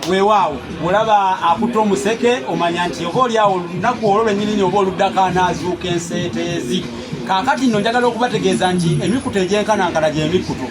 weewaawo olaba akutta omuseke omanya nti oba oliawo olunaku olwo lwennyini oba oluddako anaazuuka enseeteezi. Kaakati nno njagala okubategeeza nti emikutu egyenkanankana gy'emikutu.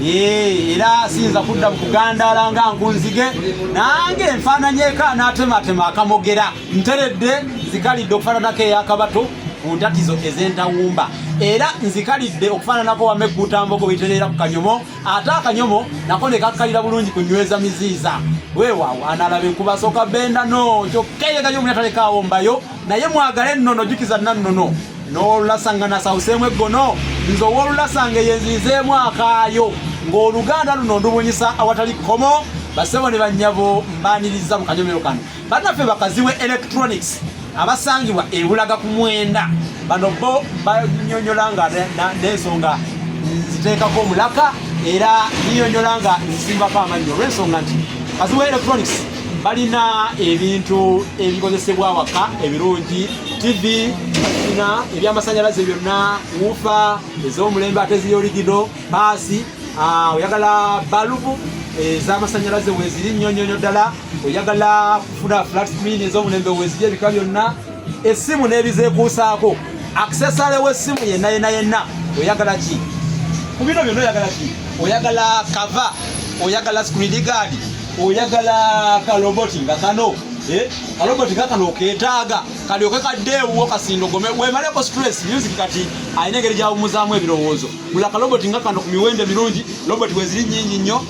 Era siyinza kudda mu kugandaala nga nkunzige nange nfaananyeeko anaatematema akamogera nteredde nzikalidde okufaananako ey'akabato ku ntatizo ez'entawumba. Era nzikalidde okufaananako wamegguutambogo bwiterera ku kanyomo, ate akanyomo nako ne kakkalira bulungi ku nyweza miziiza. Weewaawo analaba enkuba sooka benda no kyokka eyegayo omulatalekaawo mbayo naye mwagale ennono jjukiza nannono n'olulasanga nasawuseemu eggono nze ow'olulasanga eyenzizeemu akaayo ng'oluganda luno ndubunyisa awatali kkomo basebo ne bannyabo mbaaniriza mu kanyomero kano. Bannaffe bakazi we electronics abasangibwa ebulaga ku mwenda bano bo banyonyola nga n'ensonga nziteekako omulaka era nnyonyola nga nsimbako amannyo olw'ensonga nti bakazi we electronics balina ebintu ebikozesebwa waka ebirungi, TV, balina ebyamasanyalaze byonna, wufa ez'omulembe ate ziri original, paasi, oyagala balubu ez'amasanyalaze weeziri nnyonyonyo ddala, oyagala kufuna flat screen ez'omulembe weeziri ebika byonna, essimu n'ebizeekuusaako, accessory w'essimu yenna oyagala ki? Ku bino byonna oyagala ki? Oyagala cover, oyagala screen guard, oyagala kaloboti nga kano kaloboti kakano keetaaga kalyoke kaddeewuwo kasindogome weemaleko stress music kati alina engeri gyawumuzaamu ebirowoozo bula kaloboti nga kano ku miwendo mirungi loboti weziri nnyingi nnyo.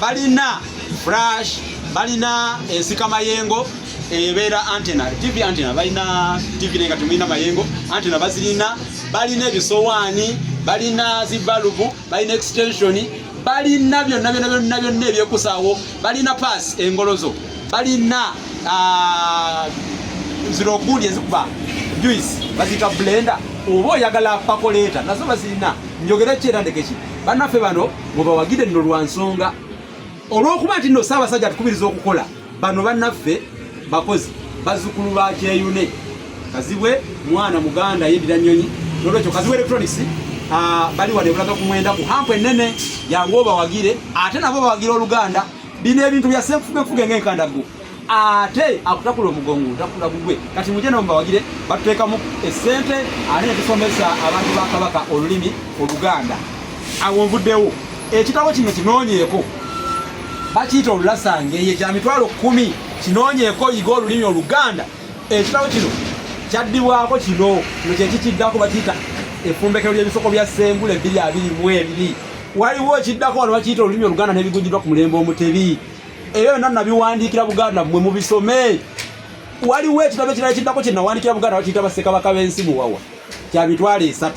Balina flash, balina ensika mayengo ebeera antena, TV antena, balina TV nenga tumulina mayengo antena bazirina, balina ebisowaani, balina zibalubu, balina extension, balina byonna ebyekusaawo, balina pass engolozo, balina zero gundi ezikuba juice bazita blender oba oyagala pakoleta nazo bazirina. Njogera ki era ndekeki bannaffe bano mubawagire nno lwa nsonga olw'okuba nti nno Ssaabasajja atukubiriza okukola. Bano bannaffe bakozi bazzukulu ba Kyeyune Kazibwe mwana muganda yeddira nnyonyi n'olwekyo Kazibwe electronics bali wano ebulaga ku mwenda ku hampu ennene yangu obawagire ate nabo bawagire oluganda. Bino ebintu bya senfugenfuge ng'enkandago ate akutakula omugongo ntakula gugwe kati mujje nabo mbawagire batuteekamu essente ate ne tusomesa abantu ba Kabaka olulimi oluganda. Awo nvuddewo ekitabo kino kinoonyeeko bakiyita olulasange kya mitwalo 10 kinoonyeeko yiga olulimi oluganda. Ekitabo kino kyaddibwako kino kyekikiddako bakiyita effumbekero ly'ebisoko bya Ssengule 222. Waliwo ekiddako wano bakiyita olulimi oluganda n'ebigujjiddwa ku mulembe Omutebi. Eyo yonna nabiwandiikira Buganda mmwe mubisome. Waliwo ekitabo ekirala ekiddako kye nawandiikira Buganda bakiyita Bassekabaka b'ensi muwawa kya mitwalo 3.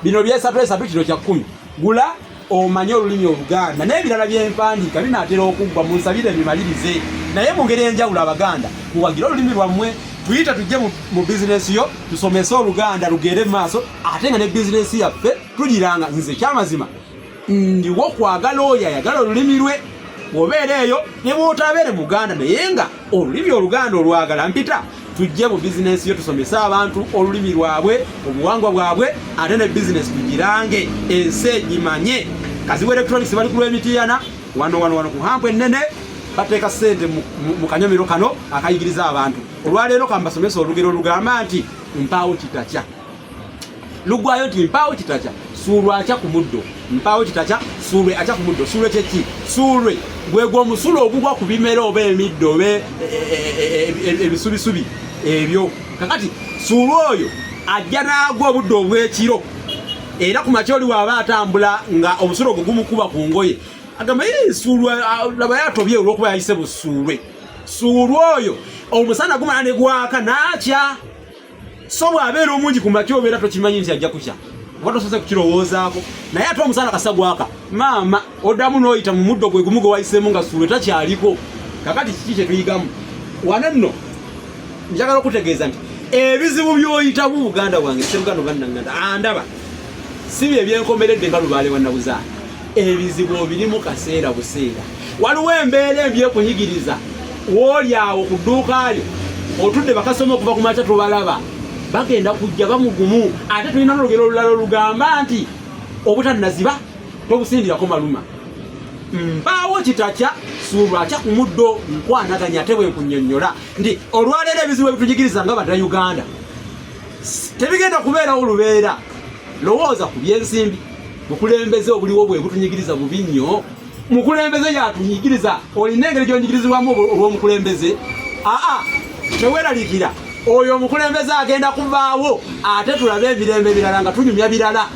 Bino by'esatu kino kya 10. Gula omanye olulimi oluganda n'ebirala by'empandiika binaatera okuggwa munsabire bimalirize naye mu ngeri enjawulo Abaganda muwagire olulimi lwammwe tuyita tujje mu bizinesi yo tusomese oluganda lugere mu maaso ate nga ne bizinesi yaffe tugiranga. Nze kyamazima ndiwo kwagala oyo ayagala olulimi lwe bw'obeera eyo ne bw'otabeere Muganda naye nga olulimi oluganda olwagala mpita tujje mu bizinesi yo tusomese abantu olulimi lwabwe obuwangwa bwabwe ate ne bizinesi tugirange ensi egimanye. Kazibwe electronics bali ku lw'Emityana wano ku hampu ennene bateeka ssente mu kanyomero kano akayigiriza abantu. Olwaleero kambasomesa olugero lugamba nti mpaawo kitakya lugwayo nti mpaawo kitakya suulwe aca ku muddo. Mpaawo kitakya suulwe aca ku muddo. Suulwe kyeki? Suulwe gwegwa omusulo ogugwa ku bimera oba emiddo oba ebisubisubi ebyo. Kakati suulwe oyo ajja n'agwa obudde obw'ekiro era ku makya oli waaba atambula nga omusulo ogwo gumukuba ku ngoye agamba suulwe laba yatobye olw'okuba yayise busuulwe. Suulwe oyo omusana gumala ne gwaka n'akya so bw'abeera omungi ku makya obeera tokimanyi nti ajja kukya oba tosoose kukirowoozaako naye ate omusana kasa gwaka maama oddamu n'oyita mu muddo gwe gumu gwe wayiseemu nga suulwe takyaliko. Kakati kiki kye tuyigamu wano nno njagala okutegeeza nti ebizibu by'oyitamu Buganda bwange Sseruganda bannanganda andaba si bye byenkomeredde nga Lubaale wa Nnabuzaana. Ebizibu obirimu kaseera buseera. Waliwo embeera ebyekunyigiriza w'oli awo ku dduuka lyo otudde bakasoma okuva ku makya tubalaba bagenda kujja bamugumu ate tulina n'olugero olulala olugamba nti obutannaziba tobusindirako maluma. Mbaawo kitakya suulwa kya ku muddo nkwanaganya ate bwe kunnyonnyola ndi olwaleero ebizibu ebitujigiriza nga Bannayuganda tebigenda kubeerawo lubeera. Lowooza ku byensimbi mukulembeze obuliwo bwe butunyigiriza bubi nnyo. Mukulembeze yatunyigiriza olina engeri gy'onyigirizibwamu olw'omukulembeze. Teweeraliikira oyo omukulembeze agenda kuvaawo ate tulabe emirembe birala nga tunyumya birala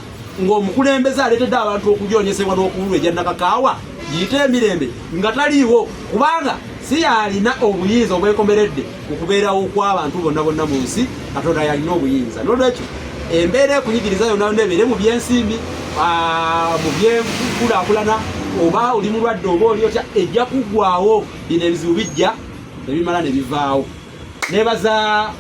ng'omukulembeze aleetedde abantu okugyonyesebwa n'okubulwa ejya nakakaawa yite emirembe nga taliiwo kubanga si yalina obuyinza obwekomeredde okubeerawo kw'abantu bonna bonna mu nsi. Katonda yalina obuyinza. N'olwekyo embeera ekunyigiriza yonna yonna ebeere mu byensimbi mu byenkulaakulana oba oli mulwadde oba oli otya ejja kuggwaawo. Bino ebizibu bijja ne bimala ne bivaawo. Neebaza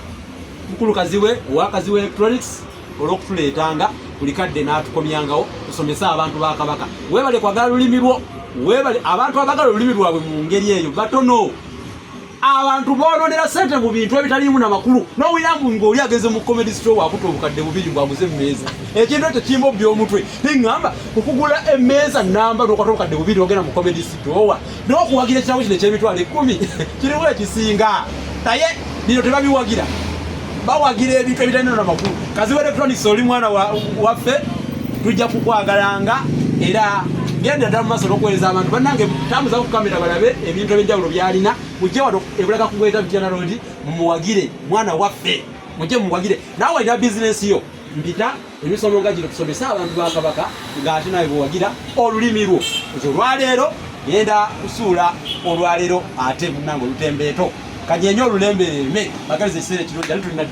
mukulukazi we owakazi we Electronics olw'okutuleetanga buli kadde n'atukomyangawo tusomese abantu ba Kabaka. Weebale kwagala lulimi lwo, weebale abantu abagala olulimi lwabwe mu ngeri eyo batono. Abantu boonondera ssente mu bintu ebitaliimu na makulu n'owuyambu ng'oli ageze mu comedy store wakuta obukadde bubiri bwaguze emmeeza. Ekintu ekyo kimbobbya omutwe neŋŋamba okugula emmeeza namba n'okwata obukadde bubiri ogenda mu comedy store n'okuwagira ekirawo kino eky'emitwalo 10 kiriwo ekisinga. Naye bino tebabiwagira, bawagira ebintu ebitalina na makulu. Kazi wa Electronics oli mwana waffe tujja kukwagalanga era genda ddala mu maaso n'okuweereza abantu bannange tambuza ku kamera balabe ebintu eby'enjawulo by'alina. Mujje wano ebulaga kugweta Bitiana Road mumuwagire mwana waffe, mujje mumuwagire. Naawe alina bizinesi yo mpita emisomo nga gino tusomesa abantu ba Kabaka ng'ate nawe buwagira olulimi lwo. Olwaleero genda kusuula olwaleero ate munnange olutembeeto kanyenye olulembereme bagaliza ekiseera kino jali tulina